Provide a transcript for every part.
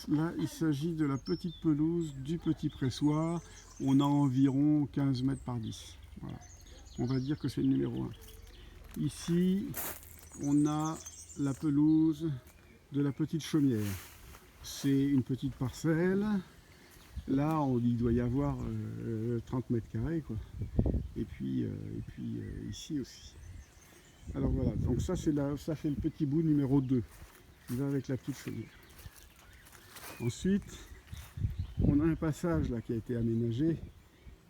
Là, il s'agit de la petite pelouse du petit pressoir. On a environ 15 mètres par 10. Voilà. On va dire que c'est le numéro 1. Ici, on a la pelouse de la petite chaumière. C'est une petite parcelle. Là, il doit y avoir 30 mètres carrés, quoi. Et puis ici aussi. Alors voilà, donc ça c'est le petit bout numéro 2 qui va avec la petite chaumière. Ensuite, on a un passage là qui a été aménagé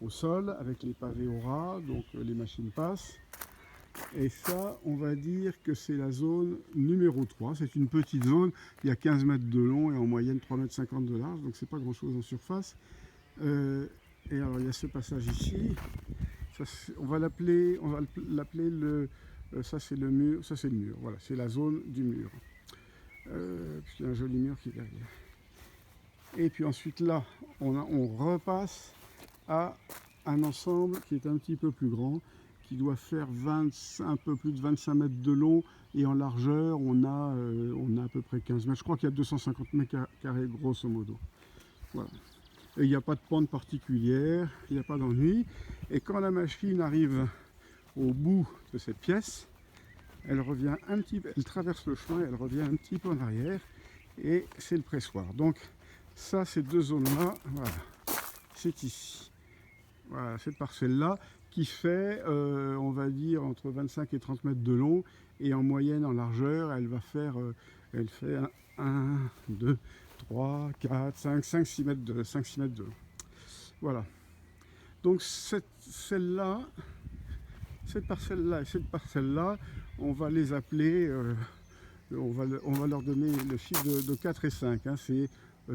au sol avec les pavés au ras, donc les machines passent. Et ça, on va dire que c'est la zone numéro 3. C'est une petite zone, il y a 15 mètres de long et en moyenne 3,50 m de large, donc c'est pas grand chose en surface. Et alors il y a ce passage ici, ça, on va l'appeler le... ça c'est le mur, ça c'est le mur, voilà, c'est la zone du mur. Puis il y a un joli mur qui est derrière. Et puis ensuite là, on repasse à un ensemble qui est un petit peu plus grand, qui doit faire un peu plus de 25 mètres de long, et en largeur on a à peu près 15 mètres. Je crois qu'il y a 250 mètres carrés grosso modo. Voilà. Et il n'y a pas de pente particulière, il n'y a pas d'ennui. Et quand la machine arrive au bout de cette pièce, elle revient un petit peu, elle traverse le chemin, elle revient un petit peu en arrière, et c'est le pressoir. Donc ça, ces deux zones-là, voilà, c'est ici. Voilà, cette parcelle-là qui fait, on va dire, entre 25 et 30 mètres de long, et en moyenne, en largeur, elle va faire, elle fait 1, 2, 3, 4, 5, 6 mètres de long. Voilà. Donc cette parcelle-là et cette parcelle-là, on va les appeler, on va leur donner le chiffre de 4 et 5. Hein,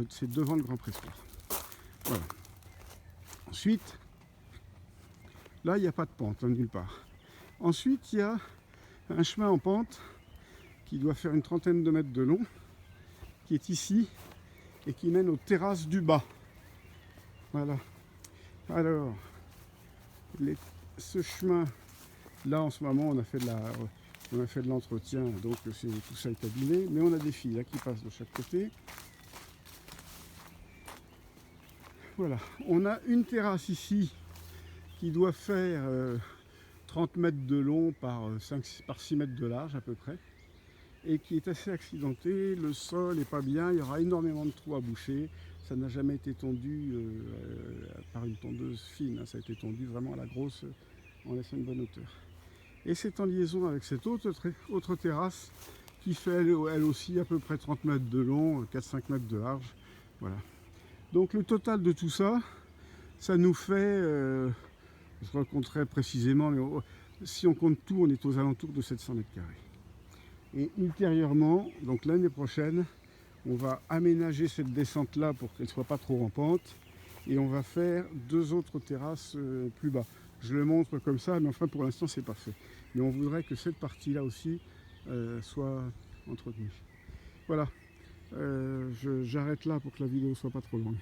c'est devant le grand pressoir. Voilà. Ensuite, là, il n'y a pas de pente, hein, nulle part. Ensuite, il y a un chemin en pente qui doit faire une trentaine de mètres de long, qui est ici et qui mène aux terrasses du bas. Voilà. Alors, ce chemin, là en ce moment, on a fait de l'entretien, donc tout ça est abîmé, mais on a des filles là qui passent de chaque côté. Voilà, on a une terrasse ici qui doit faire 30 mètres de long par 6 mètres de large à peu près, et qui est assez accidentée. Le sol n'est pas bien, il y aura énormément de trous à boucher. Ça n'a jamais été tondu par une tondeuse fine, hein. Ça a été tondu vraiment à la grosse, en laissant une bonne hauteur. Et c'est en liaison avec cette autre terrasse qui fait elle aussi à peu près 30 mètres de long, 4-5 mètres de large. Voilà. Donc le total de tout ça, ça nous fait, je raconterai précisément, mais si on compte tout, on est aux alentours de 700 mètres carrés. Et ultérieurement, donc l'année prochaine, on va aménager cette descente-là pour qu'elle ne soit pas trop rampante, et on va faire 2 autres terrasses plus bas. Je le montre comme ça, mais enfin pour l'instant c'est pas fait. Mais on voudrait que cette partie-là aussi soit entretenue. Voilà, j'arrête là pour que la vidéo soit pas trop longue.